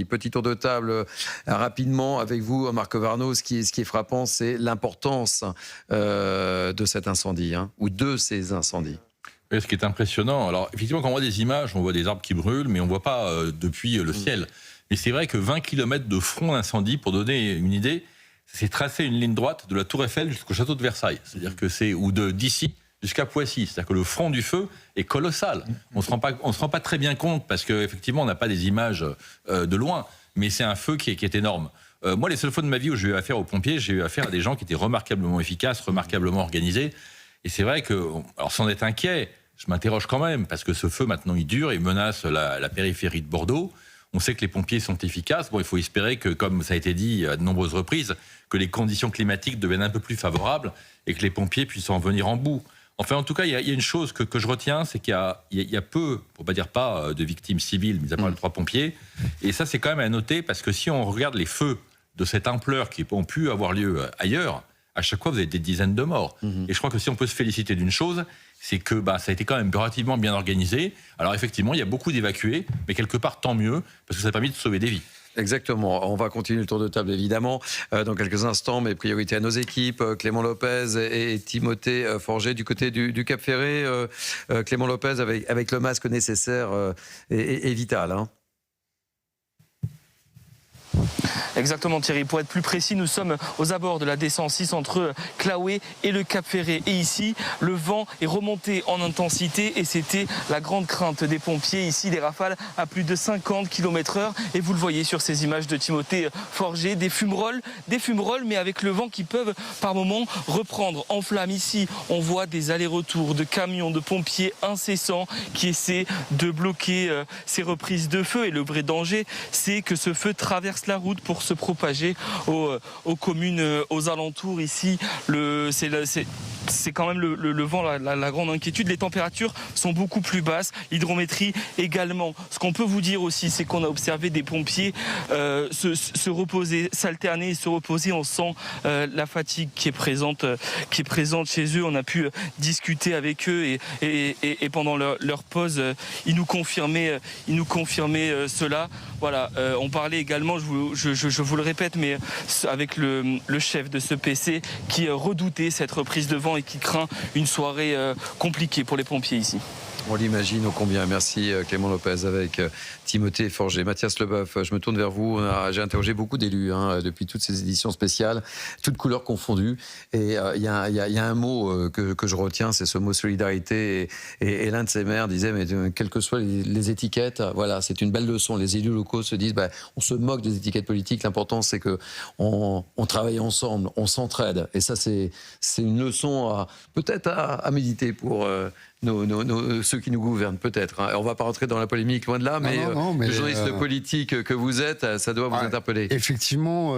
Petit tour de table rapidement avec vous, Marc Varno. Ce qui est frappant, c'est l'importance de cet incendie, ou de ces incendies. Oui, ce qui est impressionnant, alors effectivement, quand on voit des images, on voit des arbres qui brûlent, mais on ne voit pas depuis le ciel. Mais c'est vrai que 20 km de front d'incendie, pour donner une idée, c'est tracer une ligne droite de la Tour Eiffel jusqu'au château de Versailles. C'est-à-dire que c'est, ou d'ici jusqu'à Poissy. C'est-à-dire que le front du feu est colossal. On se rend pas très bien compte parce qu'effectivement, on n'a pas des images de loin, mais c'est un feu qui est énorme. Moi, les seules fois de ma vie où j'ai eu affaire aux pompiers, j'ai eu affaire à des gens qui étaient remarquablement efficaces, remarquablement organisés. Et c'est vrai que, alors sans être inquiet, je m'interroge quand même, parce que ce feu, maintenant, il dure, il menace la périphérie de Bordeaux. On sait que les pompiers sont efficaces. Bon, il faut espérer que, comme ça a été dit à de nombreuses reprises, que les conditions climatiques deviennent un peu plus favorables et que les pompiers puissent en venir en bout. Enfin, en tout cas, il y a une chose que je retiens, c'est qu'il y a peu, pour pas dire pas, de victimes civiles, mis à part les 3 pompiers. Et ça, c'est quand même à noter, parce que si on regarde les feux de cette ampleur qui ont pu avoir lieu ailleurs, à chaque fois, vous avez des dizaines de morts. Et je crois que si on peut se féliciter d'une chose, c'est que ça a été quand même relativement bien organisé. Alors effectivement, il y a beaucoup d'évacués, mais quelque part, tant mieux, parce que ça a permis de sauver des vies. Exactement. On va continuer le tour de table, évidemment, dans quelques instants, mais priorité à nos équipes. Clément Lopez et Timothée Forget du côté du Cap Ferré. Clément Lopez, avec le masque nécessaire, est vital. Exactement, Thierry. Pour être plus précis, nous sommes aux abords de la D106 entre Claouet et le Cap Ferré. Et ici, le vent est remonté en intensité et c'était la grande crainte des pompiers. Ici, des rafales à plus de 50 km/h. Et vous le voyez sur ces images de Timothée Forget, des fumerolles, mais avec le vent qui peuvent par moments reprendre en flamme. Ici, on voit des allers-retours de camions, de pompiers incessants qui essaient de bloquer ces reprises de feu. Et le vrai danger, c'est que ce feu traverse la route pour se propager aux communes aux alentours. Ici, c'est quand même le vent, la grande inquiétude. Les températures sont beaucoup plus basses, l'hydrométrie également. Ce qu'on peut vous dire aussi, c'est qu'on a observé des pompiers se reposer, s'alterner et se reposer. On sent la fatigue qui est présente chez eux. On a pu discuter avec eux et pendant leur pause, ils nous confirmaient cela. Voilà, on parlait également, je vous le répète, mais avec le chef de ce PC qui redoutait cette reprise de vent et qui craint une soirée compliquée pour les pompiers ici. On l'imagine ô combien. Merci Clément Lopez avec Timothée Forget. Mathias Leboeuf, je me tourne vers vous. J'ai interrogé beaucoup d'élus depuis toutes ces éditions spéciales, toutes couleurs confondues. Et il y a un mot que je retiens, c'est ce mot solidarité. Et l'un de ces maires disait, mais quelles que soient les étiquettes, voilà, c'est une belle leçon. Les élus locaux se disent, on se moque des étiquettes politiques. L'important, c'est que on travaille ensemble, on s'entraide. Et ça, c'est une leçon peut-être à méditer pour ceux qui nous gouvernent, peut-être. On ne va pas rentrer dans la polémique, loin de là, mais le journaliste politique que vous êtes, ça doit vous interpeller. Effectivement,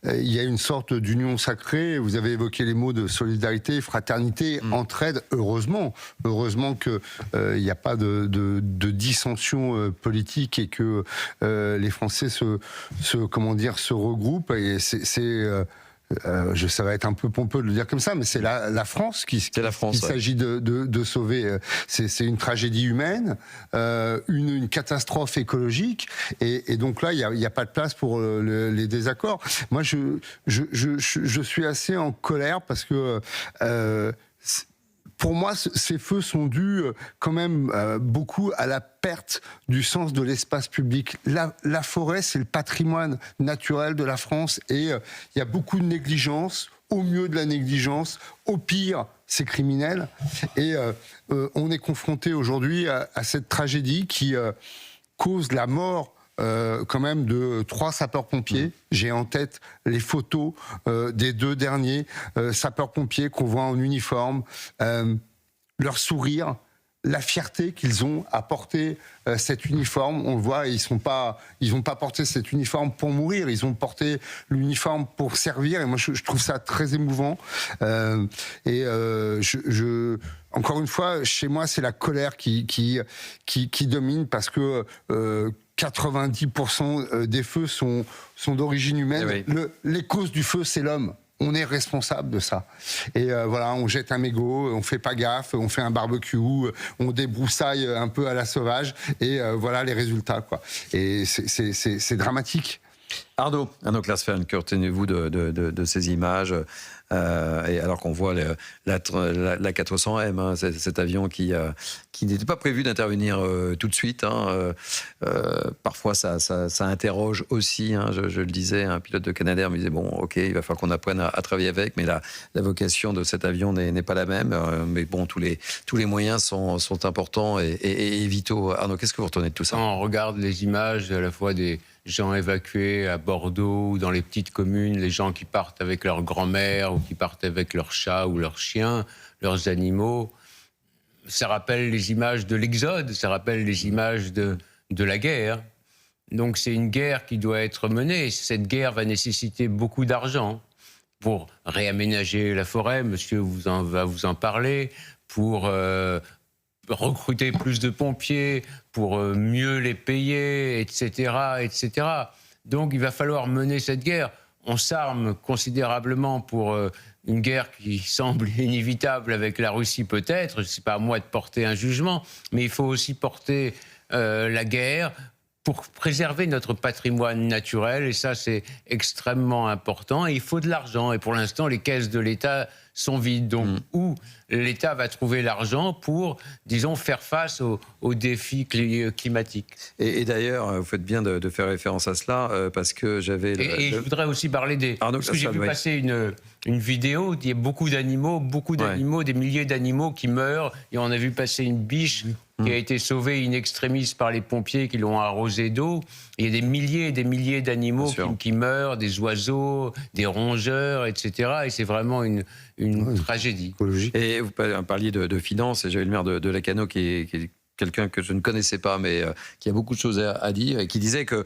il y a une sorte d'union sacrée. Vous avez évoqué les mots de solidarité, fraternité, entraide. Heureusement qu'il n'y a pas de dissension politique et que les Français se regroupent. Et ça va être un peu pompeux de le dire comme ça, mais c'est la France qu'il s'agit de sauver. C'est une tragédie humaine, une catastrophe écologique, et donc là, il n'y a pas de place pour les désaccords. Moi, je suis assez en colère parce que pour moi, ces feux sont dus quand même beaucoup à la perte du sens de l'espace public. La forêt, c'est le patrimoine naturel de la France et il y a beaucoup de négligence, au mieux de la négligence, au pire, c'est criminel. Et on est confronté aujourd'hui à cette tragédie qui cause la mort quand même de 3 sapeurs-pompiers. J'ai en tête les photos des 2 derniers sapeurs-pompiers qu'on voit en uniforme, leur sourire, la fierté qu'ils ont à porter cet uniforme. On le voit, ils n'ont pas porté cet uniforme pour mourir, ils ont porté l'uniforme pour servir. Et moi, je trouve ça très émouvant. Encore une fois, chez moi, c'est la colère qui domine parce que 90% des feux sont d'origine humaine. Oui. Les causes du feu, c'est l'homme. on est responsable de ça. Et voilà, on jette un mégot, on fait pas gaffe, on fait un barbecue, on débroussaille un peu à la sauvage, et voilà les résultats, quoi. Et c'est dramatique. Arnaud Klaasfeld, que retenez-vous de ces images et alors qu'on voit la 400M, hein, cet avion qui n'était pas prévu d'intervenir tout de suite. Hein, parfois, ça interroge aussi. Hein, je le disais, un pilote de Canadair me disait bon, ok, il va falloir qu'on apprenne à travailler avec, mais la vocation de cet avion n'est pas la même. Mais bon, tous les moyens sont importants et vitaux. Arnaud, qu'est-ce que vous retenez de tout ça? On regarde les images à la fois des gens évacués à Bordeaux ou dans les petites communes, les gens qui partent avec leur grand-mère ou qui partent avec leurs chats ou leurs chiens, leurs animaux. Ça rappelle les images de l'Exode, ça rappelle les images de la guerre. Donc c'est une guerre qui doit être menée. Cette guerre va nécessiter beaucoup d'argent pour réaménager la forêt, monsieur va vous en parler, pour recruter plus de pompiers, pour mieux les payer, etc., etc. Donc il va falloir mener cette guerre. On s'arme considérablement pour une guerre qui semble inévitable avec la Russie peut-être. C'est pas à moi de porter un jugement, mais il faut aussi porter la guerre pour préserver notre patrimoine naturel, et ça c'est extrêmement important, et il faut de l'argent, et pour l'instant les caisses de l'État sont vides, donc où l'État va trouver l'argent pour, disons, faire face aux défis climatiques. Et d'ailleurs, vous faites bien de faire référence à cela, parce que j'avais... Et je voudrais aussi parler des... Parce que j'ai vu passer une vidéo, il y a beaucoup d'animaux, des milliers d'animaux qui meurent, et on a vu passer une biche qui a été sauvée in extremis par les pompiers qui l'ont arrosée d'eau. Il y a des milliers et des milliers d'animaux qui meurent, des oiseaux, des rongeurs, etc. Et c'est vraiment une tragédie. Écologique. Et vous parliez de finances, et j'avais le maire de Lacanau qui est quelqu'un que je ne connaissais pas, mais qui a beaucoup de choses à dire, et qui disait que,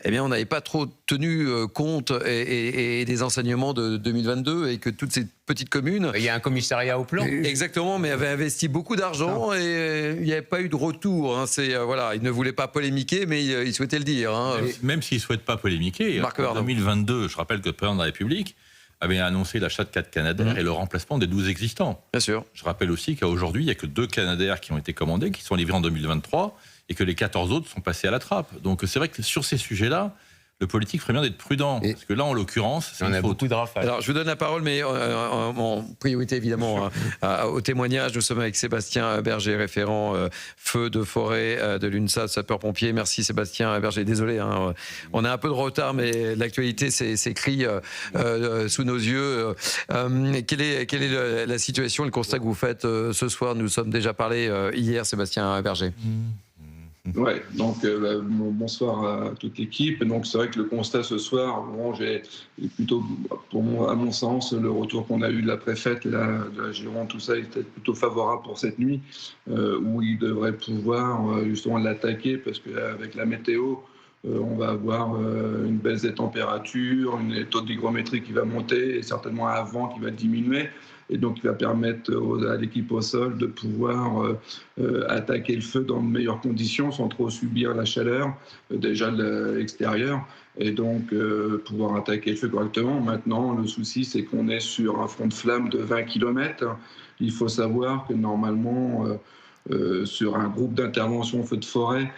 eh bien, on n'avait pas trop tenu compte et des enseignements de 2022, et que toutes ces petites communes... Il y a un commissariat au plan. Exactement, mais avaient investi beaucoup d'argent, et il n'y avait pas eu de retour. Hein. Voilà, il ne voulait pas polémiquer, mais il souhaitait le dire. Hein. Même s'il ne souhaite pas polémiquer, en 2022, je rappelle que le président de la République avait annoncé l'achat de 4 Canadair et le remplacement des 12 existants. Bien sûr. Je rappelle aussi qu'aujourd'hui, il n'y a que 2 Canadair qui ont été commandés, qui sont livrés en 2023, et que les 14 autres sont passés à la trappe. Donc c'est vrai que sur ces sujets-là, le politique ferait bien d'être prudent. Parce que là, en l'occurrence, c'est on a beaucoup de rafales. Alors, je vous donne la parole, mais en priorité, évidemment, au témoignage. Nous sommes avec Sébastien Berger, référent feu de forêt de l'UNSA, sapeur-pompier. Merci Sébastien Berger. Désolé, hein, on a un peu de retard, mais l'actualité s'écrit sous nos yeux. Quelle est la situation, le constat que vous faites ce soir? Nous sommes déjà parlé hier, Sébastien Berger. Ouais, donc bonsoir à toute l'équipe. Donc c'est vrai que le constat ce soir, bon, j'ai plutôt, à mon sens, le retour qu'on a eu de la préfète, de la Gironde, tout ça, était plutôt favorable pour cette nuit, où il devrait pouvoir justement l'attaquer, parce qu'avec la météo, on va avoir une baisse des températures, une taux d'hygrométrie qui va monter, et certainement un vent qui va diminuer. Et donc, il va permettre à l'équipe au sol de pouvoir attaquer le feu dans de meilleures conditions, sans trop subir la chaleur, déjà de l'extérieur, et donc pouvoir attaquer le feu correctement. Maintenant, le souci, c'est qu'on est sur un front de flamme de 20 km. Il faut savoir que normalement, sur un groupe d'intervention feu de forêt,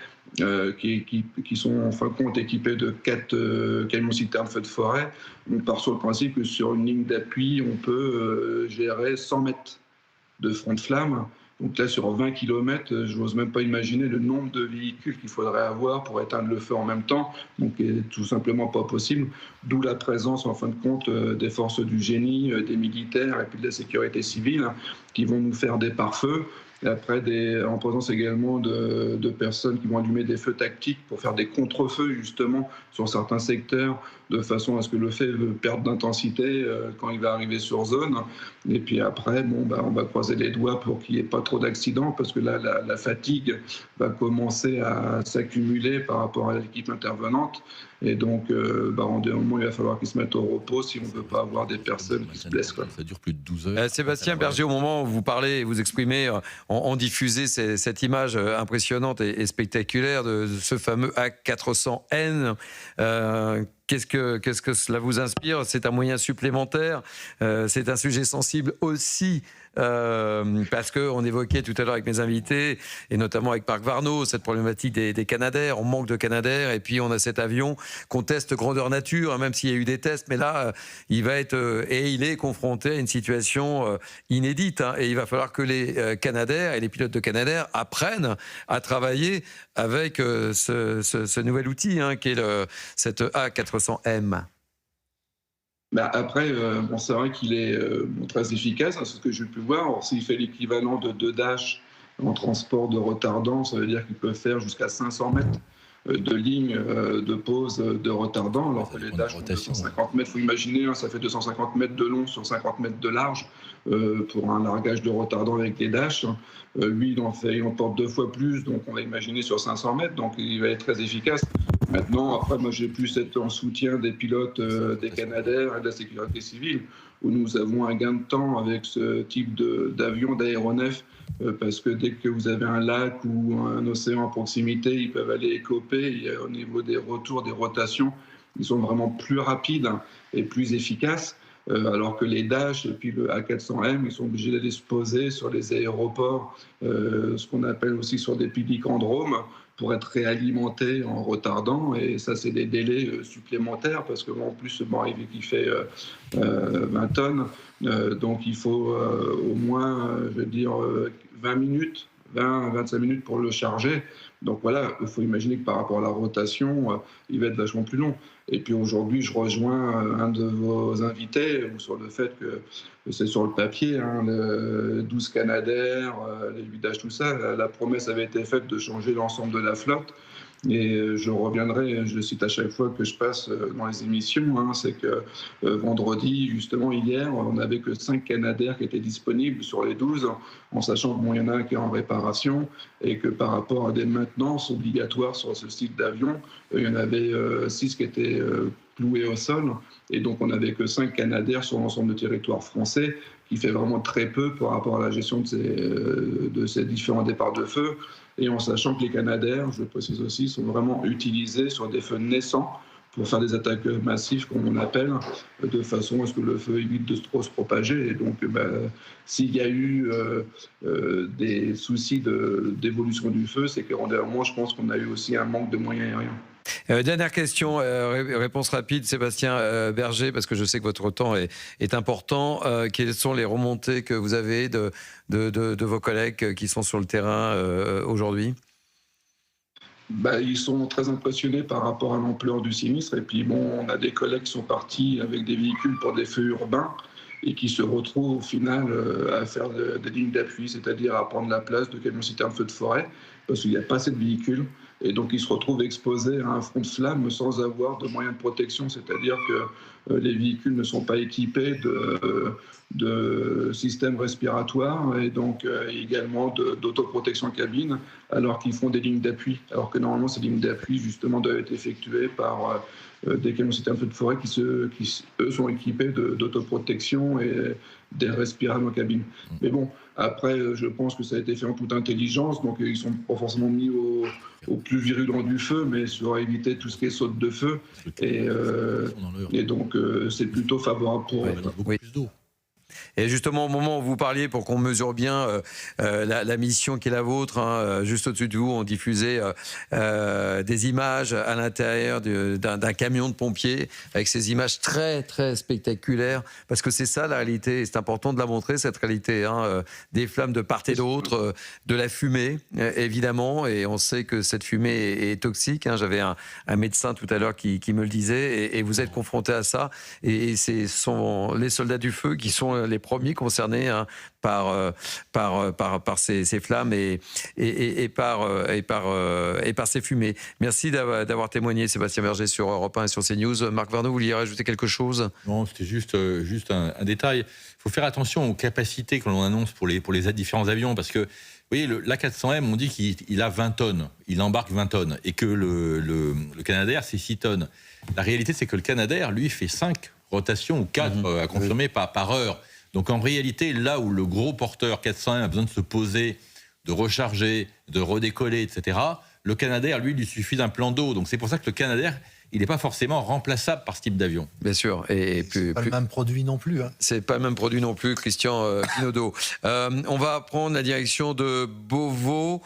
qui sont en fin de compte équipés de 4 camions-citernes feu de forêt, on part sur le principe que sur une ligne d'appui, on peut gérer 100 mètres de front de flamme. Donc là, sur 20 km, je n'ose même pas imaginer le nombre de véhicules qu'il faudrait avoir pour éteindre le feu en même temps. Donc, tout simplement pas possible. D'où la présence, en fin de compte, des forces du génie, des militaires et puis de la sécurité civile, qui vont nous faire des pare-feux. Et après, en présence également de personnes qui vont allumer des feux tactiques pour faire des contre-feux, justement, sur certains secteurs, de façon à ce que le feu perde d'intensité quand il va arriver sur zone. Et puis après, on va croiser les doigts pour qu'il n'y ait pas trop d'accidents, parce que là, la fatigue va commencer à s'accumuler par rapport à l'équipe intervenante. Et donc, en un moment, il va falloir qu'ils se mettent au repos si on ne veut pas avoir des personnes qui se blessent. Quoi. Ça dure plus de 12 heures. Sébastien Berger, au moment où vous parlez et vous exprimez, on diffusait cette image impressionnante et spectaculaire de ce fameux A400N. qu'est-ce que cela vous inspire? C'est un moyen supplémentaire, c'est un sujet sensible aussi. Parce qu'on évoquait tout à l'heure avec mes invités, et notamment avec Marc Warneau, cette problématique des Canadair. On manque de Canadair, et puis on a cet avion qu'on teste grandeur nature, hein, même s'il y a eu des tests, mais là, il va être, et il est confronté à une situation inédite, hein, et il va falloir que les Canadair et les pilotes de Canadair apprennent à travailler avec ce nouvel outil, hein, qui est cette A400M. Bah après, bon, c'est vrai qu'il est très efficace, hein, c'est ce que j'ai pu voir. Alors, s'il fait l'équivalent de 2 Dash en transport de retardant, ça veut dire qu'il peut faire jusqu'à 500 mètres de ligne de pause de retardant, alors que les Dash font 250 mètres. Il faut imaginer, hein, ça fait 250 mètres de long sur 50 mètres de large pour un largage de retardant avec les Dash. Lui, il en porte 2 fois plus, donc on va imaginer sur 500 mètres, donc il va être très efficace. Maintenant, après, moi, j'ai plus être en soutien des pilotes des Canadair et de la sécurité civile, où nous avons un gain de temps avec ce type d'avion, d'aéronef, parce que dès que vous avez un lac ou un océan à proximité, ils peuvent aller écoper. Et au niveau des retours, des rotations, ils sont vraiment plus rapides et plus efficaces. Alors que les Dash et puis le A400M, ils sont obligés d'aller se poser sur les aéroports, ce qu'on appelle aussi sur des pilicandromes, pour être réalimentés en retardant. Et ça, c'est des délais supplémentaires, parce qu'en plus, ce banc qui fait 20 tonnes, donc il faut au moins, je veux dire, 20 minutes, 20-25 minutes pour le charger. Donc voilà, il faut imaginer que par rapport à la rotation, il va être vachement plus long. Et puis aujourd'hui, je rejoins un de vos invités sur le fait que c'est sur le papier, hein, le 12 Canadair, les 8 Dash, tout ça, la promesse avait été faite de changer l'ensemble de la flotte. Et je reviendrai, je le cite à chaque fois que je passe dans les émissions, hein, c'est que vendredi, justement hier, on n'avait que 5 Canadair qui étaient disponibles sur les 12, en sachant qu'il y en a un qui est en réparation, et que par rapport à des maintenances obligatoires sur ce type d'avion, il y en avait 6 qui étaient cloués au sol, et donc on n'avait que 5 Canadair sur l'ensemble du territoire français, qui fait vraiment très peu par rapport à la gestion de ces différents départs de feu. Et en sachant que les Canadair, je le précise aussi, sont vraiment utilisés sur des feux naissants pour faire des attaques massives, comme on appelle, de façon à ce que le feu évite de trop se propager. Et donc, s'il y a eu des soucis d'évolution du feu, c'est qu'en dernier, je pense qu'on a eu aussi un manque de moyens aériens. Dernière question, réponse rapide, Sébastien Berger, parce que je sais que votre temps est important. Quelles sont les remontées que vous avez de vos collègues qui sont sur le terrain aujourd'hui ? Ils sont très impressionnés par rapport à l'ampleur du sinistre. Et puis bon, on a des collègues qui sont partis avec des véhicules pour des feux urbains et qui se retrouvent au final à faire des lignes d'appui, c'est-à-dire à prendre la place de camions-citernes feux de forêt, parce qu'il n'y a pas assez de véhicules. Et donc, ils se retrouvent exposés à un front de flamme sans avoir de moyens de protection, c'est-à-dire que les véhicules ne sont pas équipés de systèmes respiratoires et donc également d'autoprotection cabine, alors qu'ils font des lignes d'appui. Alors que normalement, ces lignes d'appui, justement, doivent être effectuées par des camions-citernes feux de forêt qui, eux, sont équipés d'autoprotection et des respirateurs en cabine. Mais bon, après, je pense que ça a été fait en toute intelligence, donc ils sont pas forcément mis au plus virulent du feu, mais sur éviter tout ce qui est saute de feu. Et donc, c'est plutôt favorable pour eux. Oui. Et justement, au moment où vous parliez, pour qu'on mesure bien la mission qui est la vôtre, hein, juste au-dessus de vous, on diffusait des images à l'intérieur d'un camion de pompiers, avec ces images très, très spectaculaires, parce que c'est ça la réalité, et c'est important de la montrer, cette réalité, hein, des flammes de part et d'autre, de la fumée, évidemment, et on sait que cette fumée est toxique, hein. J'avais un médecin tout à l'heure qui me le disait, et vous êtes confrontés à ça, et ce sont les soldats du feu qui sont les premiers concernés, hein, par ces flammes et par ces fumées. Merci d'avoir témoigné, Sébastien Berger, sur Europe 1 et sur CNews. Marc Warneau, vous vouliez rajouter quelque chose ? Non, c'était juste un détail. Il faut faire attention aux capacités que l'on annonce pour les différents avions, parce que vous voyez, l'A400M, on dit qu'il a 20 tonnes, il embarque 20 tonnes, et que le Canadair, c'est 6 tonnes. La réalité, c'est que le Canadair, lui, fait 5 rotations ou 4 à confirmer par heure. Donc en réalité, là où le gros porteur 401 a besoin de se poser, de recharger, de redécoller, etc., le Canadair, lui suffit d'un plan d'eau. Donc c'est pour ça que le Canadair il n'est pas forcément remplaçable par ce type d'avion. Bien sûr. Et C'est pas le même produit non plus. Hein. C'est pas le même produit non plus, Christian Pinaudot. On va prendre la direction de Beauvau.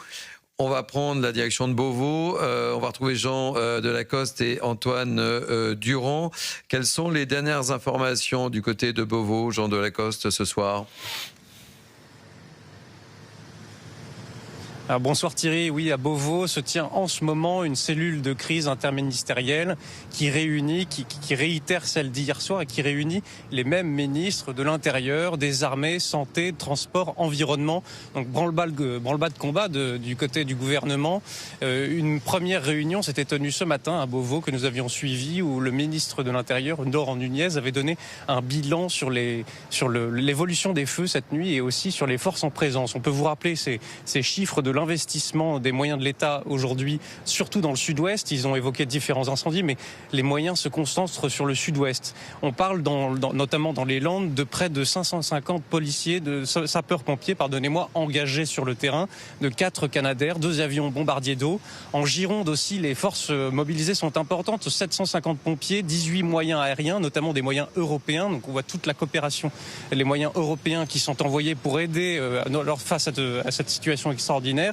On va retrouver Jean Delacoste et Antoine Durand. Quelles sont les dernières informations du côté de Beauvau, Jean Delacoste, ce soir ? Alors bonsoir Thierry, oui, à Beauvau se tient en ce moment une cellule de crise interministérielle qui réunit, qui réitère celle d'hier soir et qui réunit les mêmes ministres de l'Intérieur, des Armées, Santé, Transport, Environnement. Donc branle-bas de combat du côté du gouvernement. Une première réunion s'était tenue ce matin à Beauvau que nous avions suivi où le ministre de l'Intérieur, Laurent Nunez, avait donné un bilan sur l'évolution des feux cette nuit et aussi sur les forces en présence. On peut vous rappeler ces chiffres de l'investissement des moyens de l'État aujourd'hui, surtout dans le sud-ouest. Ils ont évoqué différents incendies, mais les moyens se concentrent sur le sud-ouest. On parle notamment dans les Landes de près de 550 policiers, de sapeurs-pompiers, engagés sur le terrain, de 4 Canadair, 2 avions bombardiers d'eau. En Gironde aussi, les forces mobilisées sont importantes. 750 pompiers, 18 moyens aériens, notamment des moyens européens. Donc on voit toute la coopération, les moyens européens qui sont envoyés pour aider face à cette situation extraordinaire.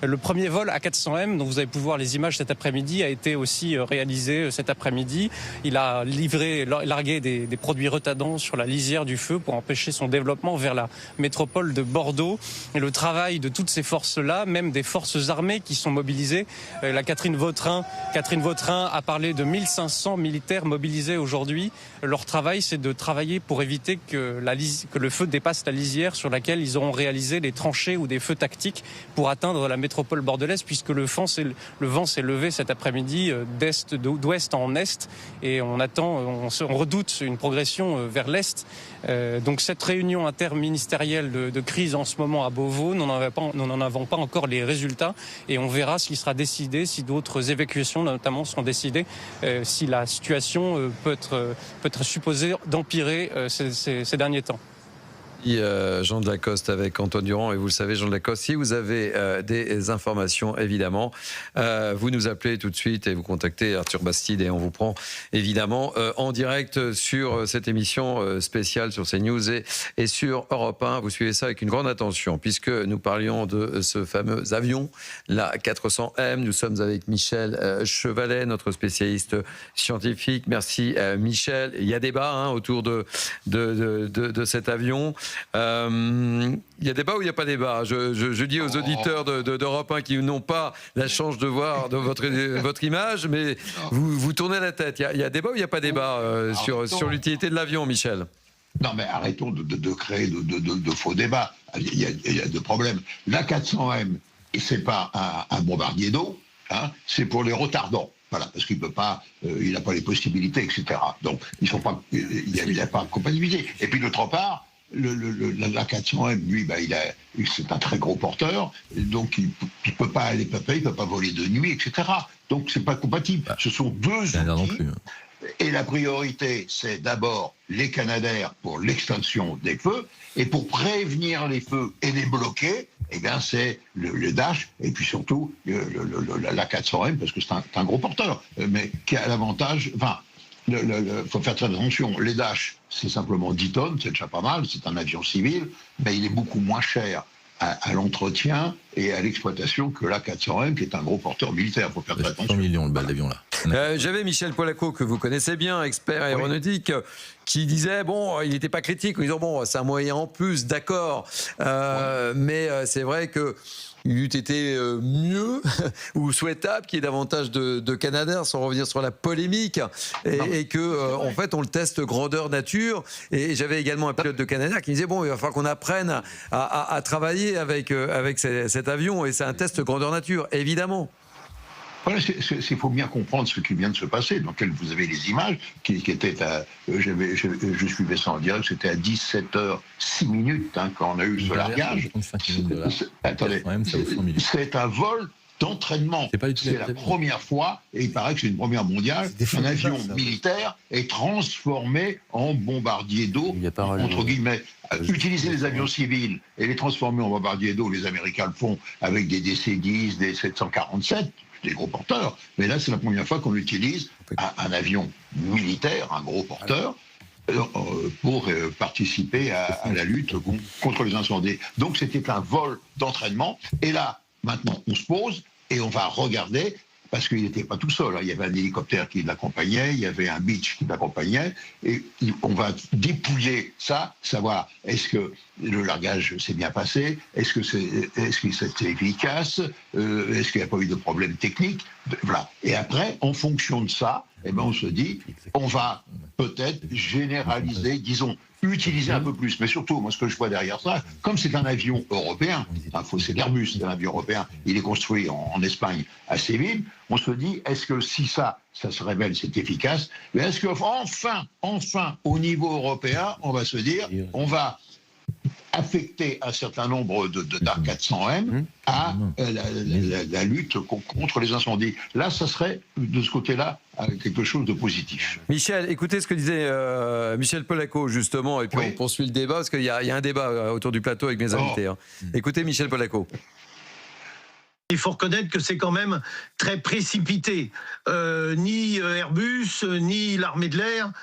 Le premier vol A400M, dont vous avez pu voir les images cet après-midi, a été aussi réalisé cet après-midi. Il a largué des produits retardants sur la lisière du feu pour empêcher son développement vers la métropole de Bordeaux. Et le travail de toutes ces forces-là, même des forces armées qui sont mobilisées. Catherine Vautrin a parlé de 1500 militaires mobilisés aujourd'hui. Leur travail, c'est de travailler pour éviter que le feu dépasse la lisière sur laquelle ils auront réalisé des tranchées ou des feux tactiques pour atteindre la métropole bordelaise, puisque le vent s'est levé cet après-midi d'ouest en est, et on redoute une progression vers l'est. Donc cette réunion interministérielle de crise en ce moment à Beauvau, nous n'en avons pas encore les résultats, et on verra ce qui sera décidé, si d'autres évacuations notamment seront décidées, si la situation peut être supposée d'empirer ces derniers temps. Jean Delacoste avec Antoine Durand, et vous le savez, Jean Delacoste, si vous avez des informations, évidemment, vous nous appelez tout de suite et vous contactez Arthur Bastide et on vous prend évidemment en direct sur cette émission spéciale sur CNews et sur Europe 1. Vous suivez ça avec une grande attention puisque nous parlions de ce fameux avion, la 400M. Nous sommes avec Michel Chevalet, notre spécialiste scientifique. Merci Michel. Il y a débat autour de cet avion. Il y a débat ou il n'y a pas débat? Je dis aux auditeurs d'Europe 1 qui n'ont pas la chance de voir votre image, mais vous tournez la tête. Il y a débat ou il n'y a pas débat sur l'utilité de l'avion, Michel? Non, mais arrêtons de créer de faux débats. Il y a deux problèmes. La 400M, c'est pas un bombardier d'eau, c'est pour les retardants. Voilà, parce qu'il peut pas, il n'a pas les possibilités, etc. Donc, il n'y a pas de compatibilité. Et puis, d'autre part, la 400M, lui, c'est un très gros porteur, donc il peut pas aller paper, il peut pas voler de nuit, etc. Donc c'est pas compatible. Ce sont deux outils. Et la priorité, c'est d'abord les Canadair pour l'extinction des feux, et pour prévenir les feux et les bloquer, c'est le Dash, et puis surtout la 400M, parce que c'est un gros porteur, mais qui a l'avantage, faut faire très attention. Les Dash, c'est simplement 10 tonnes, c'est déjà pas mal, c'est un avion civil, mais il est beaucoup moins cher à l'entretien et à l'exploitation que la 400M, qui est un gros porteur militaire. Il faut faire très attention. 100 millions le bal d'avion là. J'avais Michel Polaco, que vous connaissez bien, expert aéronautique, qui disait, il n'était pas critique, en disant, c'est un moyen en plus, d'accord, mais c'est vrai que il eût été mieux ou souhaitable qu'il y ait davantage de Canadair, sans revenir sur la polémique, et que en fait on le teste grandeur nature. Et j'avais également un pilote de Canadair qui me disait il va falloir qu'on apprenne à travailler avec cet avion, et c'est un test grandeur nature, évidemment. Voilà, il faut bien comprendre ce qui vient de se passer, dans lequel vous avez les images, qui étaient je suivais ça en direct, c'était à 17h06 quand on a eu ce largage. Attendez, c'est un vol d'entraînement. C'est la première fois, et il paraît que c'est une première mondiale, un avion militaire est transformé en bombardier d'eau, entre guillemets. Utiliser les avions civils et les transformer en bombardier d'eau, les Américains le font avec des DC-10, des 747, des gros porteurs. Mais là, c'est la première fois qu'on utilise un avion militaire, un gros porteur, pour participer à la lutte contre les incendies. Donc c'était un vol d'entraînement. Et là, maintenant, on se pose et on va regarder, parce qu'il n'était pas tout seul. Il y avait un hélicoptère qui l'accompagnait, il y avait un Beech qui l'accompagnait, et on va dépouiller ça, savoir est-ce que le largage s'est bien passé, est-ce que c'était efficace, est-ce qu'il n'y a pas eu de problème technique, voilà. Et après, en fonction de ça, on se dit, on va peut-être généraliser, disons, utiliser un peu plus. Mais surtout, moi, ce que je vois derrière ça, comme c'est un avion européen, c'est l'Airbus, c'est un avion européen, il est construit en Espagne, à Séville, on se dit, est-ce que si ça se révèle, c'est efficace, mais est-ce que enfin, au niveau européen, on va se dire, on va affecter un certain nombre d'A400M à la lutte contre les incendies. Là, ça serait, de ce côté-là, quelque chose de positif. Michel, écoutez ce que disait Michel Polaco, justement, et puis on poursuit le débat, parce qu'il y a un débat autour du plateau avec mes invités. Écoutez Michel Polaco. Il faut reconnaître que c'est quand même très précipité. Ni Airbus, ni l'armée de l'air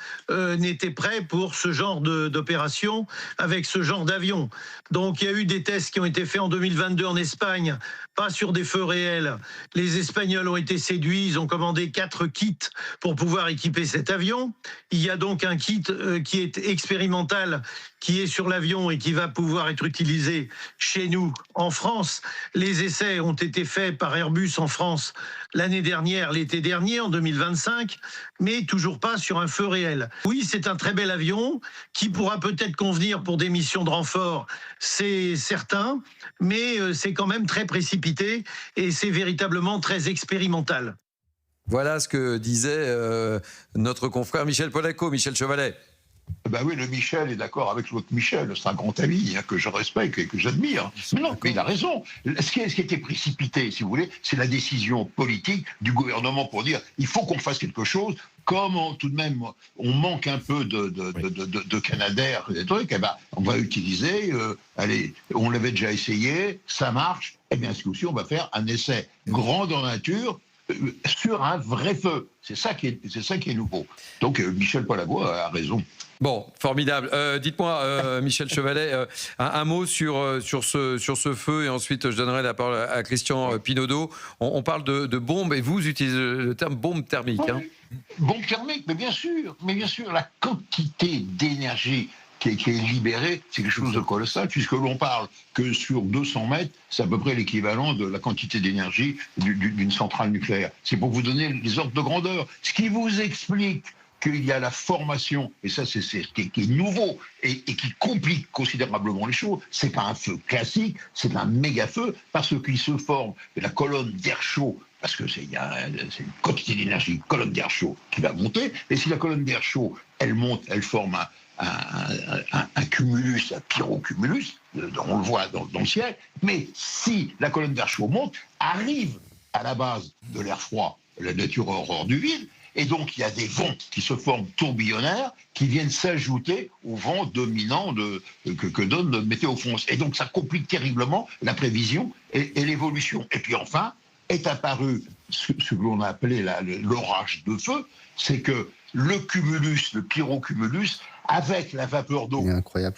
n'étaient prêts pour ce genre d'opération avec ce genre d'avion. Donc il y a eu des tests qui ont été faits en 2022 en Espagne, pas sur des feux réels. Les Espagnols ont été séduits, ils ont commandé 4 kits pour pouvoir équiper cet avion. Il y a donc un kit qui est expérimental, qui est sur l'avion et qui va pouvoir être utilisé chez nous en France. Les essais ont été faits par Airbus en France l'année dernière, l'été dernier, en 2025, mais toujours pas sur un feu réel. Oui, c'est un très bel avion qui pourra peut-être convenir pour des missions de renfort, c'est certain, mais c'est quand même très précipité et c'est véritablement très expérimental. Voilà ce que disait notre confrère Michel Polaco, Michel Chevalet. Ben oui, le Michel est d'accord avec l'autre Michel, c'est un grand ami que je respecte et que j'admire. Mais non, mais il a raison. Ce qui était précipité, si vous voulez, c'est la décision politique du gouvernement pour dire il faut qu'on fasse quelque chose. Comme tout de même on manque un peu de Canadair, des trucs, on va utiliser, allez, on l'avait déjà essayé, ça marche, et bien ce coup-ci on va faire un essai grandeur nature sur un vrai feu. C'est ça qui est nouveau. Donc Michel Polaco a raison. Bon, formidable. Dites-moi, Michel Chevalet, un mot sur ce feu, et ensuite je donnerai la parole à Christian Pinaudot. On parle de bombes, et vous utilisez le terme bombe thermique. Bombe thermique, mais bien sûr, la quantité d'énergie qui est libérée, c'est quelque chose de colossal, puisque l'on parle que sur 200 mètres, c'est à peu près l'équivalent de la quantité d'énergie d'une centrale nucléaire. C'est pour vous donner les ordres de grandeur. Ce qui vous explique qu'il y a la formation, et ça c'est ce qui est nouveau et qui complique considérablement les choses, c'est pas un feu classique, c'est un méga feu, parce qu'il se forme la colonne d'air chaud, parce que c'est une quantité d'énergie, colonne d'air chaud qui va monter, et si la colonne d'air chaud, elle monte, elle forme un cumulus, un pyrocumulus, on le voit dans le ciel, mais si la colonne d'air chaud monte, arrive à la base de l'air froid, la nature horreur du vide, et donc il y a des vents qui se forment tourbillonnaires qui viennent s'ajouter aux vents dominants que donne le Météo France. Et donc ça complique terriblement la prévision et l'évolution. Et puis enfin, est apparu ce que l'on a appelé l'orage de feu, c'est que le cumulus, le pyrocumulus, avec la vapeur d'eau,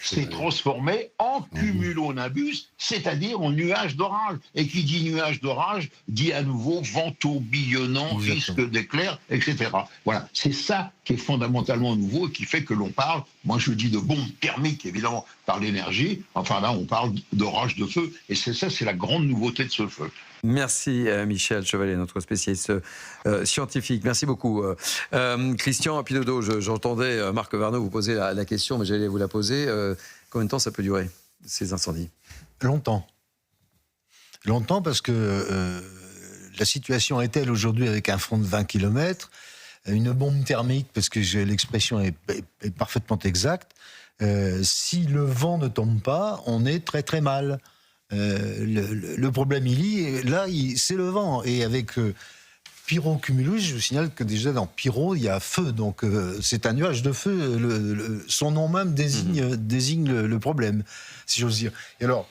s'est transformé en cumulonimbus, c'est-à-dire en nuage d'orage. Et qui dit nuage d'orage, dit à nouveau vent tourbillonnant, risque d'éclairs, etc. Voilà, c'est ça qui est fondamentalement nouveau et qui fait que l'on parle, moi je dis de bombe thermique, évidemment, par l'énergie, enfin là on parle d'orage de feu, et c'est la grande nouveauté de ce feu. Merci Michel Chevalet, notre spécialiste scientifique. Merci beaucoup. Christian Pinaudot, j'entendais Marc Varnaud vous poser la question, mais j'allais vous la poser. Combien de temps ça peut durer, ces incendies ? Longtemps. Longtemps, parce que la situation est telle aujourd'hui, avec un front de 20 km, une bombe thermique, parce que l'expression est parfaitement exacte, si le vent ne tombe pas, on est très très mal. Le problème, c'est le vent. Et avec pyrocumulus, je vous signale que déjà dans pyro, il y a feu. Donc c'est un nuage de feu. Son nom même désigne le problème, si j'ose dire. Et alors,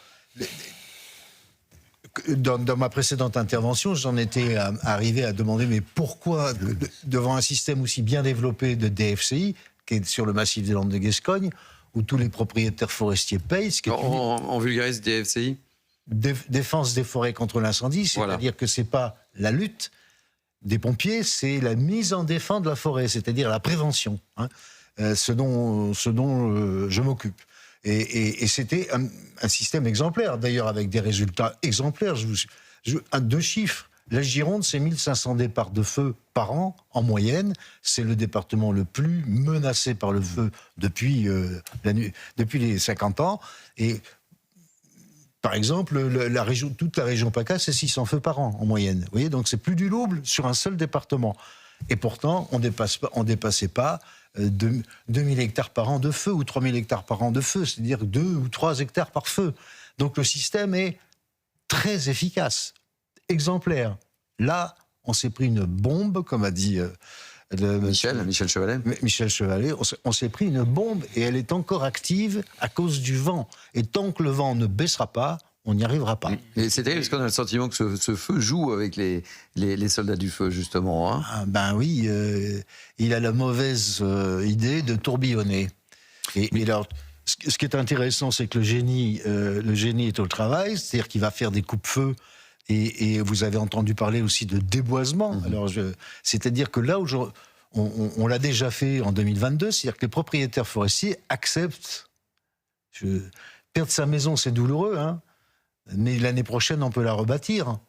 dans ma précédente intervention, j'en étais arrivé à demander mais pourquoi, devant un système aussi bien développé de DFCI, qui est sur le massif des Landes de Gascogne, où tous les propriétaires forestiers payent, ce qui est On vulgarise DFCI. Défense des forêts contre l'incendie, c'est-à-dire que c'est pas la lutte des pompiers, c'est la mise en défense de la forêt, c'est-à-dire la prévention, ce dont je m'occupe. Et c'était un système exemplaire, d'ailleurs avec des résultats exemplaires. Deux chiffres. La Gironde, c'est 1500 départs de feu par an, en moyenne. C'est le département le plus menacé par le feu depuis les 50 ans. Et par exemple, toute la région PACA, c'est 600 feux par an, en moyenne. Vous voyez, donc c'est plus du double sur un seul département. Et pourtant, on dépassait pas 2000 hectares par an de feu ou 3000 hectares par an de feu, c'est-à-dire 2 ou 3 hectares par feu. Donc le système est très efficace, exemplaire. Là, on s'est pris une bombe, comme a dit Michel Chevalet. Michel Chevalet, on s'est pris une bombe et elle est encore active à cause du vent. Et tant que le vent ne baissera pas, on n'y arrivera pas. Et c'est terrible parce qu'on a le sentiment que ce feu joue avec les soldats du feu, justement. Hein. Ah, ben oui, il a la mauvaise idée de tourbillonner. Et alors, ce qui est intéressant, c'est que le génie est au travail, c'est-à-dire qu'il va faire des coupe-feu. Et vous avez entendu parler aussi de déboisement. Alors, c'est-à-dire que là, on l'a déjà fait en 2022, c'est-à-dire que les propriétaires forestiers acceptent. Perdre sa maison, c'est douloureux, hein, mais l'année prochaine, on peut la rebâtir.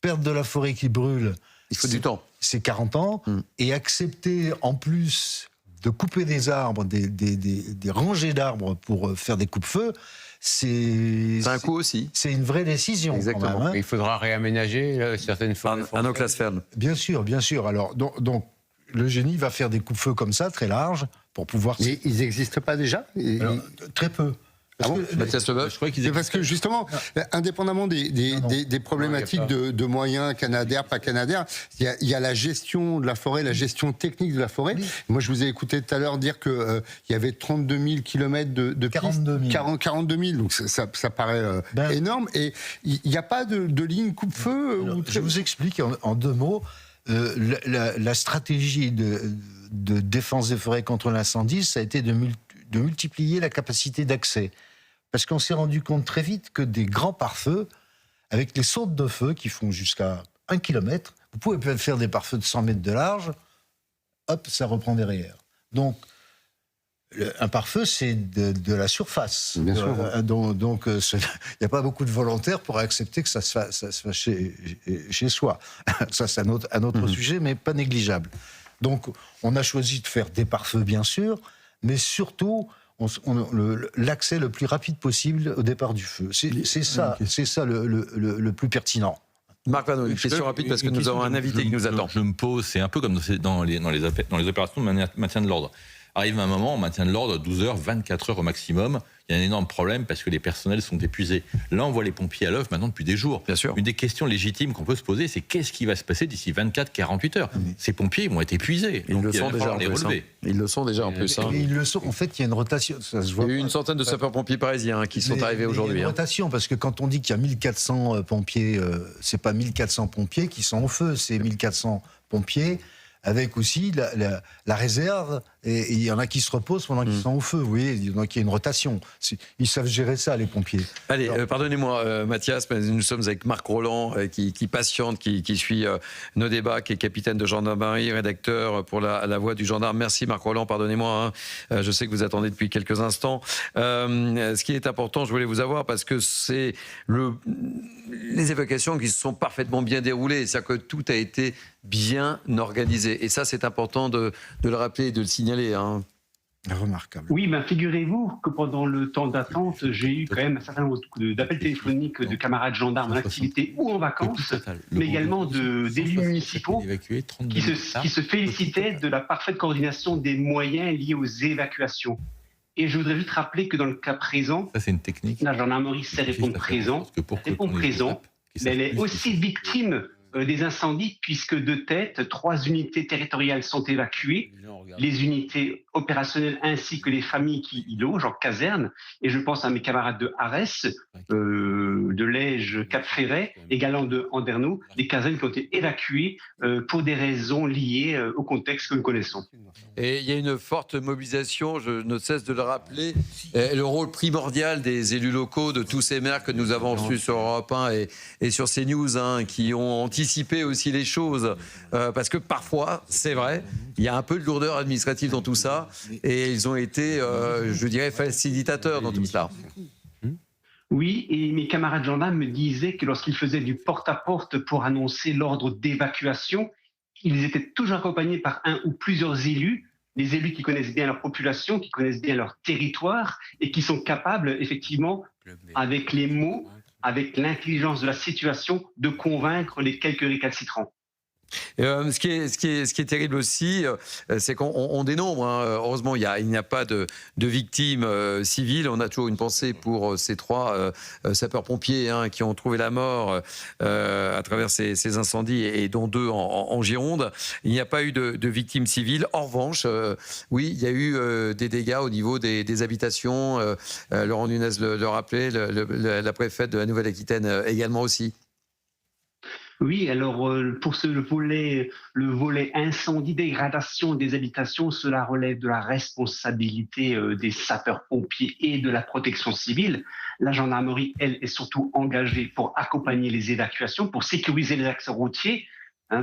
Perdre de la forêt qui brûle, il faut du temps. C'est 40 ans. Et accepter, en plus, de couper des arbres, des rangées d'arbres pour faire des coupe-feux, c'est un coût aussi. C'est une vraie décision. Exactement. Quand même, hein. Il faudra réaménager certaines forêts. Un enclasferme. Bien sûr, bien sûr. Alors, donc le génie va faire des coupe-feux comme ça, très larges, pour pouvoir... Mais ils n'existent pas déjà? Alors, très peu. Mathias Leboeuf, je crois qu'ils parce que justement, indépendamment des problématiques de moyens canadaires, pas canadaires, il y a la gestion de la forêt, la gestion technique de la forêt. Oui. Moi, je vous ai écouté tout à l'heure dire qu'il y avait 32 000 kilomètres de pistes. 42 000, donc ça paraît énorme. Et il n'y a pas de ligne coupe-feu. Je vous explique en 2 mots. La stratégie de défense des forêts contre l'incendie, ça a été de multiplier la capacité d'accès. Parce qu'on s'est rendu compte très vite que des grands pare-feux, avec les sautes de feu qui font jusqu'à 1 km, vous pouvez faire des pare-feux de 100 mètres de large, hop, ça reprend derrière. Donc, un pare-feu, c'est de la surface. Bien sûr. Donc, il n'y a pas beaucoup de volontaires pour accepter que ça se fasse chez soi. Ça, c'est un autre sujet, mais pas négligeable. Donc, on a choisi de faire des pare-feux, bien sûr, mais surtout l'accès le plus rapide possible au départ du feu. C'est ça le plus pertinent. Marc Vano, une question rapide parce que nous avons un invité qui nous attend. Je me pose, c'est un peu comme dans les opérations de maintien de l'ordre. Arrive un moment, on maintient de l'ordre 12 heures, 24 heures au maximum. Il y a un énorme problème parce que les personnels sont épuisés. Là, on voit les pompiers à l'œuvre maintenant depuis des jours. Bien sûr. Une des questions légitimes qu'on peut se poser, c'est qu'est-ce qui va se passer d'ici 24-48 heures? Ces pompiers vont être épuisés. Ils le sont déjà en plus. Ils le sont déjà en plus. Ils le sont. En fait, il y a une rotation. Ça se voit. Il y a eu une centaine de sapeurs-pompiers parisiens qui sont arrivés aujourd'hui. Il y a une rotation parce que quand on dit qu'il y a 1400 pompiers, c'est pas 1400 pompiers qui sont au feu, c'est 1400 pompiers. Avec aussi la réserve, et il y en a qui se reposent pendant qu'ils sont au feu, vous voyez, donc il y a une rotation. Ils savent gérer ça, les pompiers. Allez, pardonnez-moi Mathias, mais nous sommes avec Marc Rolland, qui patiente, qui suit nos débats, qui est capitaine de gendarmerie, rédacteur pour la Voix du gendarme. Merci Marc Rolland, pardonnez-moi, hein. Je sais que vous attendez depuis quelques instants. Ce qui est important, je voulais vous avoir, parce que c'est les évacuations qui se sont parfaitement bien déroulées, c'est-à-dire que tout a été bien organisé. Et ça, c'est important de le rappeler et de le signaler. Hein. Remarquable. Oui, ben figurez-vous que pendant le temps d'attente, j'ai eu quand même un certain nombre d'appels téléphoniques de camarades gendarmes en activité ou en vacances, mais également d'élus municipaux qui se félicitaient de la parfaite coordination des moyens liés aux évacuations. Et je voudrais juste rappeler que dans le cas présent, ça, c'est une technique. La gendarmerie sait répondre présent, mais elle est aussi victime des incendies, puisque de tête, 3 unités territoriales sont évacuées, les unités opérationnelles ainsi que les familles qui y logent en caserne. Et je pense à mes camarades de Arès, de Lège, Cap-Ferret, également de Andernos, des casernes qui ont été évacuées pour des raisons liées au contexte que nous connaissons. Et il y a une forte mobilisation, je ne cesse de le rappeler, le rôle primordial des élus locaux, de tous ces maires que nous avons reçus sur Europe 1 et sur CNews, qui ont anticipé aussi les choses. Parce que parfois, c'est vrai, il y a un peu de lourdeur administrative dans tout ça, et ils ont été, je dirais, facilitateurs dans tout cela. Oui, et mes camarades gendarmes me disaient que lorsqu'ils faisaient du porte-à-porte pour annoncer l'ordre d'évacuation, ils étaient toujours accompagnés par un ou plusieurs élus, des élus qui connaissent bien leur population, qui connaissent bien leur territoire et qui sont capables, effectivement, avec les mots, avec l'intelligence de la situation, de convaincre les quelques récalcitrants. Ce qui est terrible aussi, c'est qu'on dénombre. Heureusement, il n'y a pas de victimes civiles. On a toujours une pensée pour ces 3 sapeurs-pompiers qui ont trouvé la mort à travers ces incendies, et dont 2 en Gironde. Il n'y a pas eu de victimes civiles. En revanche, oui, il y a eu des dégâts au niveau des habitations. Laurent Nunez le rappelait, la préfète de la Nouvelle-Aquitaine également aussi. Oui, alors pour le volet incendie, dégradation des habitations, cela relève de la responsabilité des sapeurs-pompiers et de la protection civile. La gendarmerie, elle, est surtout engagée pour accompagner les évacuations, pour sécuriser les axes routiers,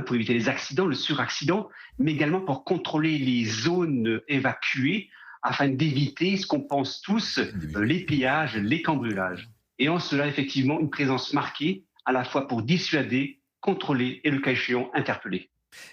pour éviter les accidents, le suraccident, mais également pour contrôler les zones évacuées afin d'éviter ce qu'on pense tous, les pillages, les cambriolages. Et en cela, effectivement, une présence marquée à la fois pour dissuader, contrôler et, le cas échéant, interpeller.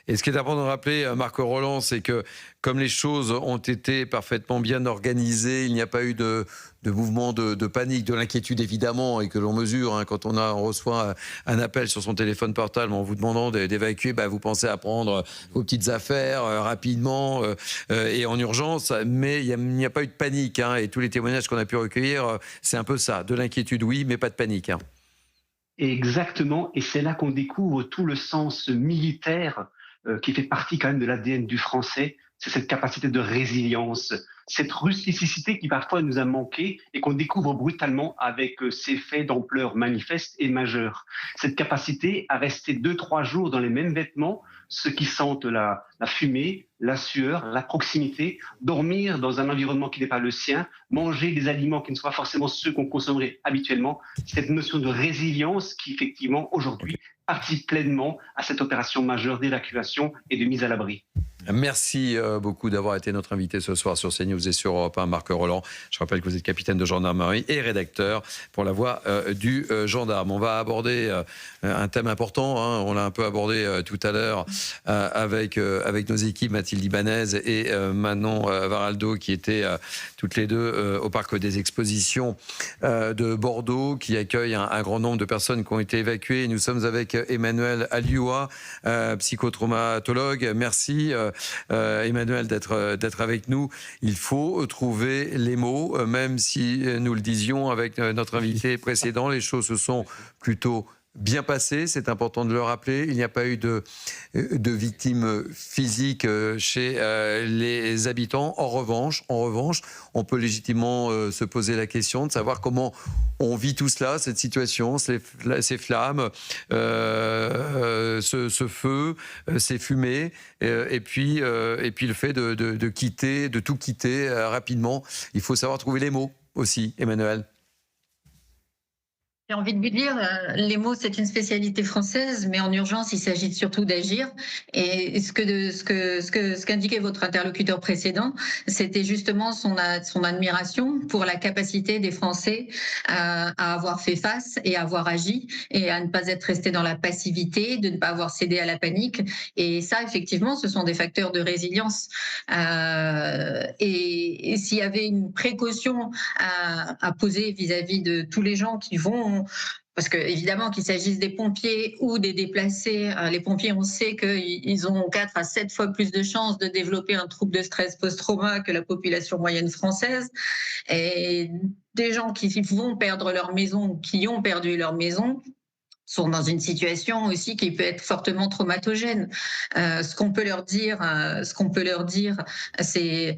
Et ce qui est important de rappeler, Marc Rolland, c'est que comme les choses ont été parfaitement bien organisées, il n'y a pas eu de mouvement de panique, de l'inquiétude évidemment, et que l'on mesure quand on reçoit un appel sur son téléphone portable en vous demandant d'évacuer, vous pensez à prendre vos petites affaires rapidement et en urgence, mais il n'y a pas eu de panique, et tous les témoignages qu'on a pu recueillir, c'est un peu ça, de l'inquiétude oui, mais pas de panique. Exactement, et c'est là qu'on découvre tout le sens militaire qui fait partie quand même de l'ADN du français, c'est cette capacité de résilience, cette rusticité qui parfois nous a manqué et qu'on découvre brutalement avec ces faits d'ampleur manifeste et majeure. Cette capacité à rester 2-3 jours dans les mêmes vêtements, ceux qui sentent la fumée, la sueur, la proximité, dormir dans un environnement qui n'est pas le sien, manger des aliments qui ne sont pas forcément ceux qu'on consommerait habituellement, cette notion de résilience qui effectivement aujourd'hui participe pleinement à cette opération majeure d'évacuation et de mise à l'abri. Merci beaucoup d'avoir été notre invité ce soir sur CNews et sur Europe 1, Marc Rolland. Je rappelle que vous êtes capitaine de gendarmerie et rédacteur pour La Voix du gendarme. On va aborder un thème important, on l'a un peu abordé tout à l'heure avec nos équipes, Mathilde Ibanez et Manon Varaldo, qui étaient toutes les deux au Parc des Expositions de Bordeaux, qui accueille un grand nombre de personnes qui ont été évacuées. Nous sommes avec Emmanuel Alioua, psychotraumatologue. Merci Emmanuel d'être avec nous. Il faut trouver les mots, même si nous le disions avec notre invité précédent, les choses se sont plutôt bien passé, c'est important de le rappeler. Il n'y a pas eu de victimes physiques chez les habitants. En revanche, on peut légitimement se poser la question de savoir comment on vit tout cela, cette situation, ces flammes, ce feu, ces fumées, et puis le fait de tout quitter rapidement. Il faut savoir trouver les mots aussi, Emmanuel. J'ai envie de lui dire, les mots, c'est une spécialité française, mais en urgence, il s'agit surtout d'agir. Et ce qu'indiquait votre interlocuteur précédent, c'était justement son admiration pour la capacité des Français à avoir fait face et à avoir agi et à ne pas être resté dans la passivité, de ne pas avoir cédé à la panique. Et ça, effectivement, ce sont des facteurs de résilience. Et s'il y avait une précaution à poser vis-à-vis de tous les gens qui vont, parce que évidemment qu'il s'agisse des pompiers ou des déplacés, les pompiers, on sait qu'ils ont 4 à 7 fois plus de chances de développer un trouble de stress post-trauma que la population moyenne française. Et des gens qui vont perdre leur maison ou qui ont perdu leur maison, sont dans une situation aussi qui peut être fortement traumatogène. Ce qu'on peut leur dire, c'est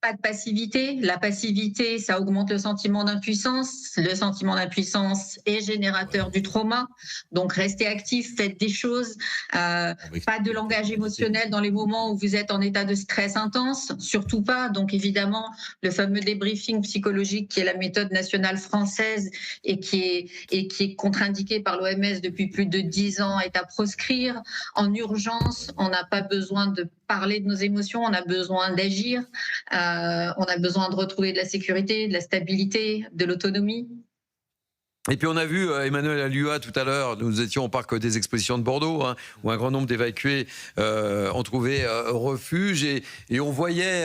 pas de passivité. La passivité, ça augmente le sentiment d'impuissance. Le sentiment d'impuissance est générateur du trauma. Donc, restez actifs, faites des choses. Pas de langage émotionnel dans les moments où vous êtes en état de stress intense, surtout pas. Donc, évidemment, le fameux débriefing psychologique qui est la méthode nationale française et qui est contre-indiquée par l'OMS depuis plus de 10 ans est à proscrire. En urgence, on n'a pas besoin de parler de nos émotions, on a besoin d'agir. On a besoin de retrouver de la sécurité, de la stabilité, de l'autonomie. Et puis on a vu Emmanuel Alluat tout à l'heure, nous étions au parc des expositions de Bordeaux, hein, où un grand nombre d'évacués ont trouvé refuge et on voyait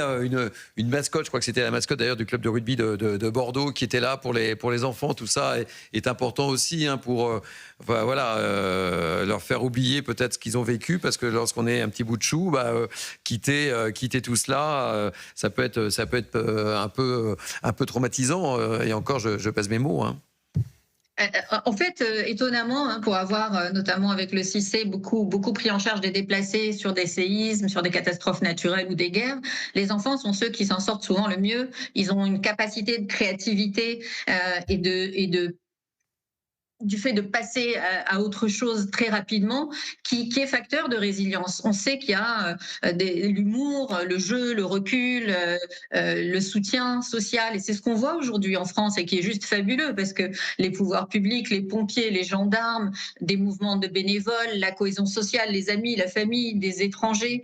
une mascotte, je crois que c'était la mascotte d'ailleurs du club de rugby de Bordeaux qui était là pour les enfants. Tout ça est important aussi hein, pour leur faire oublier peut-être ce qu'ils ont vécu, parce que lorsqu'on est un petit bout de chou, quitter tout cela, ça peut être un peu traumatisant. Et encore, je pèse mes mots. Hein. En fait, étonnamment, pour avoir, notamment avec le CICE, beaucoup pris en charge des déplacés sur des séismes, sur des catastrophes naturelles ou des guerres, les enfants sont ceux qui s'en sortent souvent le mieux. Ils ont une capacité de créativité du fait de passer à autre chose très rapidement, qui est facteur de résilience. On sait qu'il y a l'humour, le jeu, le recul, le soutien social, et c'est ce qu'on voit aujourd'hui en France et qui est juste fabuleux, parce que les pouvoirs publics, les pompiers, les gendarmes, des mouvements de bénévoles, la cohésion sociale, les amis, la famille, des étrangers,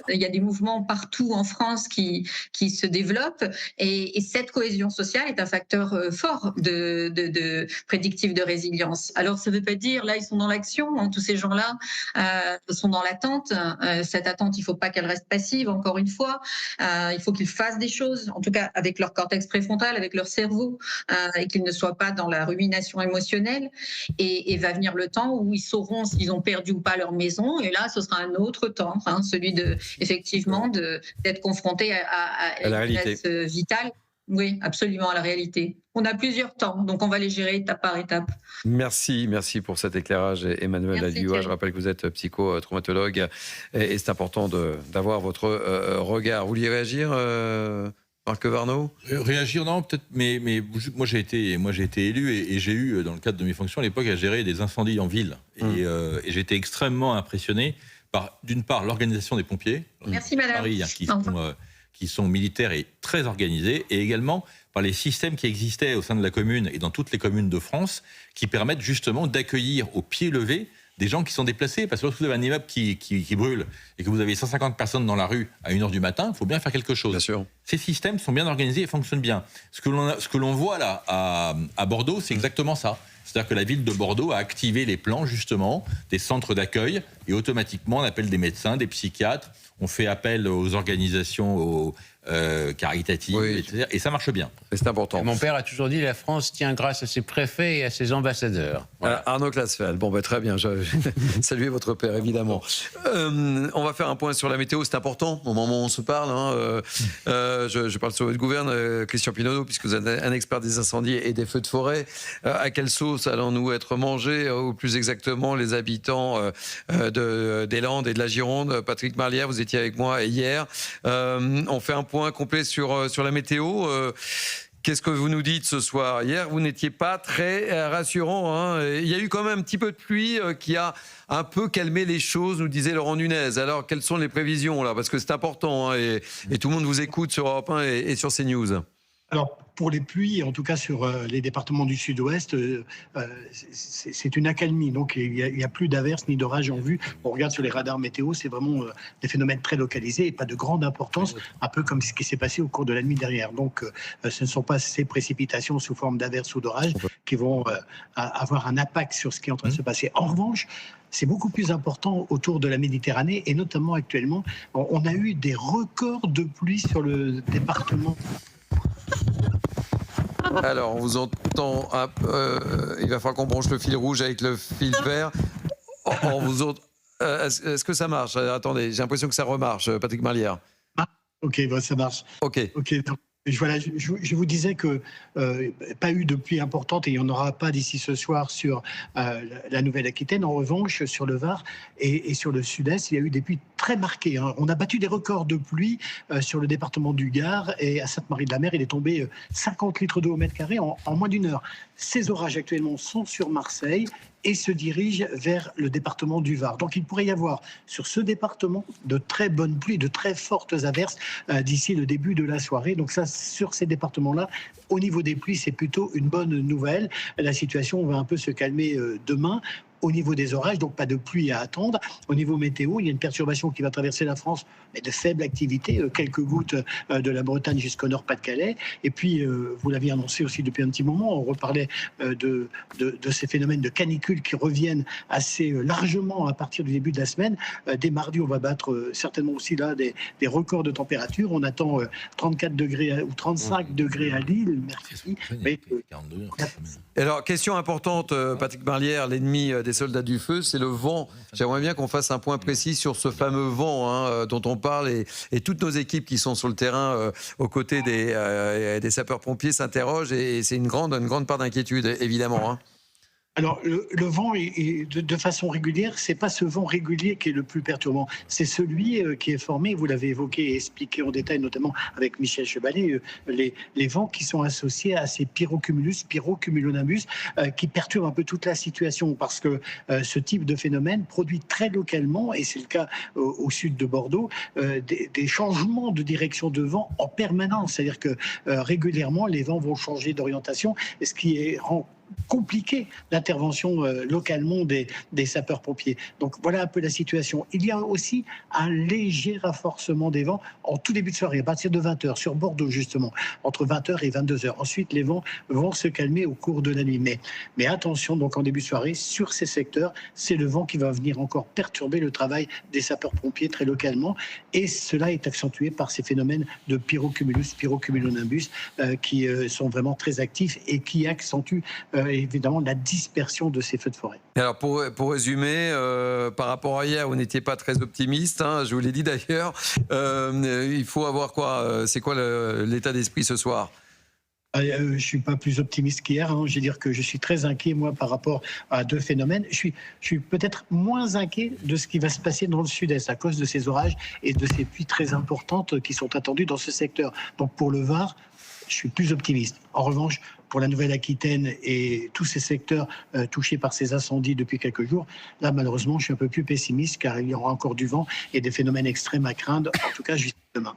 il y a des mouvements partout en France qui se développent et cette cohésion sociale est un facteur fort de prédictif de résilience. Alors ça ne veut pas dire, là ils sont dans l'action, hein, tous ces gens-là sont dans l'attente. Cette attente, il ne faut pas qu'elle reste passive, encore une fois. Il faut qu'ils fassent des choses, en tout cas avec leur cortex préfrontal, avec leur cerveau, et qu'ils ne soient pas dans la rumination émotionnelle. Et va venir le temps où ils sauront s'ils ont perdu ou pas leur maison, et là ce sera un autre temps, hein, celui effectivement d'être confronté à la réalité vitale. Oui, absolument, à la réalité. On a plusieurs temps, donc on va les gérer étape par étape. Merci pour cet éclairage, Emmanuel Alluat. Je rappelle que vous êtes psychotraumatologue et c'est important d'avoir votre regard. Vous vouliez réagir, Marc Varnaud ? Réagir, non, peut-être, mais moi j'ai été élu et j'ai eu, dans le cadre de mes fonctions à l'époque, à gérer des incendies en ville. Et j'ai été extrêmement impressionné par, d'une part, l'organisation des pompiers. Merci, madame. Paris, qui sont militaires et très organisés, et également par les systèmes qui existaient au sein de la commune et dans toutes les communes de France, qui permettent justement d'accueillir au pied levé des gens qui sont déplacés. Parce que lorsque vous avez un immeuble qui brûle et que vous avez 150 personnes dans la rue à 1h du matin, il faut bien faire quelque chose. Bien sûr. Ces systèmes sont bien organisés et fonctionnent bien. Ce que l'on voit là à Bordeaux, c'est exactement ça. C'est-à-dire que la ville de Bordeaux a activé les plans, justement, des centres d'accueil, et automatiquement, on appelle des médecins, des psychiatres, on fait appel aux organisations caritatives, oui, etc. Et ça marche bien. Et c'est important. Mon père a toujours dit, la France tient grâce à ses préfets et à ses ambassadeurs. Voilà. Arnaud Klasfeld, très bien, je saluer votre père, évidemment. On va faire un point sur la météo, c'est important, au moment où on se parle. Hein. Je parle sur votre gouverne, Christian Pinoteau, puisque vous êtes un expert des incendies et des feux de forêt. À quelle sauce allons-nous être mangés, ou plus exactement les habitants des Landes et de la Gironde? Patrick Marlière, vous étiez avec moi hier. On fait un point complet sur la météo. Qu'est-ce que vous nous dites ce soir? Hier, vous n'étiez pas très rassurant. Hein. Il y a eu quand même un petit peu de pluie qui a un peu calmé les choses, nous disait Laurent Nunez. Alors, quelles sont les prévisions là? Parce que c'est important, hein, et tout le monde vous écoute sur Europe 1 et sur CNews. Alors, pour les pluies, en tout cas sur les départements du sud-ouest, c'est une accalmie. Donc, il n'y a plus d'averses ni d'orages en vue. On regarde sur les radars météo, c'est vraiment des phénomènes très localisés et pas de grande importance, un peu comme ce qui s'est passé au cours de la nuit dernière. Donc, ce ne sont pas ces précipitations sous forme d'averses ou d'orages qui vont avoir un impact sur ce qui est en train de se passer. En revanche, c'est beaucoup plus important autour de la Méditerranée et notamment actuellement, on a eu des records de pluie sur le département. Alors, on vous entend. Il va falloir qu'on branche le fil rouge avec le fil vert. On vous entend. Est-ce que ça marche? Attendez, j'ai l'impression que ça remarche, Patrick Marlière. Ah, ok, ça marche. Ok. Je vous disais que pas eu de pluie importante et il n'y en aura pas d'ici ce soir sur la Nouvelle-Aquitaine. En revanche, sur le Var et sur le Sud-Est, il y a eu des pluies très marquées. On a battu des records de pluie sur le département du Gard et à Sainte-Marie-de-la-Mer, il est tombé 50 litres d'eau au mètre carré en moins d'une heure. Ces orages actuellement sont sur Marseille et se dirigent vers le département du Var. Donc il pourrait y avoir sur ce département de très bonnes pluies, de très fortes averses d'ici le début de la soirée. Donc ça, sur ces départements-là, au niveau des pluies, c'est plutôt une bonne nouvelle. La situation va un peu se calmer demain. Au niveau des orages, donc pas de pluie à attendre. Au niveau météo, il y a une perturbation qui va traverser la France, mais de faible activité, quelques gouttes de la Bretagne jusqu'au Nord-Pas-de-Calais. Et puis, vous l'aviez annoncé aussi depuis un petit moment, on reparlait de ces phénomènes de canicule qui reviennent assez largement à partir du début de la semaine. Dès mardi, on va battre certainement aussi là des records de température. On attend 34 degrés ou 35 degrés à Lille, mercredi. Alors, question importante, Patrick Barlière, l'ennemi des soldats du feu, c'est le vent. J'aimerais bien qu'on fasse un point précis sur ce fameux vent dont on parle et toutes nos équipes qui sont sur le terrain aux côtés des sapeurs-pompiers s'interrogent et c'est une grande part d'inquiétude, évidemment. Alors, le vent, de façon régulière, c'est pas ce vent régulier qui est le plus perturbant. C'est celui qui est formé, vous l'avez évoqué et expliqué en détail, notamment avec Michel Chevalet, les vents qui sont associés à ces pyrocumulonimbus, qui perturbent un peu toute la situation, parce que ce type de phénomène produit très localement, et c'est le cas au sud de Bordeaux, des changements de direction de vent en permanence. C'est-à-dire que régulièrement, les vents vont changer d'orientation, ce qui rend compliqué l'intervention localement des sapeurs-pompiers. Donc voilà un peu la situation. Il y a aussi un léger renforcement des vents en tout début de soirée, à partir de 20h, sur Bordeaux justement, entre 20h et 22h. Ensuite, les vents vont se calmer au cours de la nuit. Mais attention, donc en début de soirée, sur ces secteurs, c'est le vent qui va venir encore perturber le travail des sapeurs-pompiers très localement. Et cela est accentué par ces phénomènes de pyrocumulonimbus qui sont vraiment très actifs et qui accentuent évidemment la dispersion de ces feux de forêt. Alors pour résumer, par rapport à hier, vous n'étiez pas très optimiste, je vous l'ai dit d'ailleurs. Il faut avoir quoi? C'est quoi l'état d'esprit ce soir? Je ne suis pas plus optimiste qu'hier. Je veux dire que je suis très inquiet, moi, par rapport à deux phénomènes. Je suis peut-être moins inquiet de ce qui va se passer dans le sud-est à cause de ces orages et de ces pluies très importantes qui sont attendues dans ce secteur. Donc pour le Var, je suis plus optimiste. En revanche, pour la Nouvelle-Aquitaine et tous ces secteurs touchés par ces incendies depuis quelques jours, là, malheureusement, je suis un peu plus pessimiste car il y aura encore du vent et des phénomènes extrêmes à craindre, en tout cas jusqu'à demain.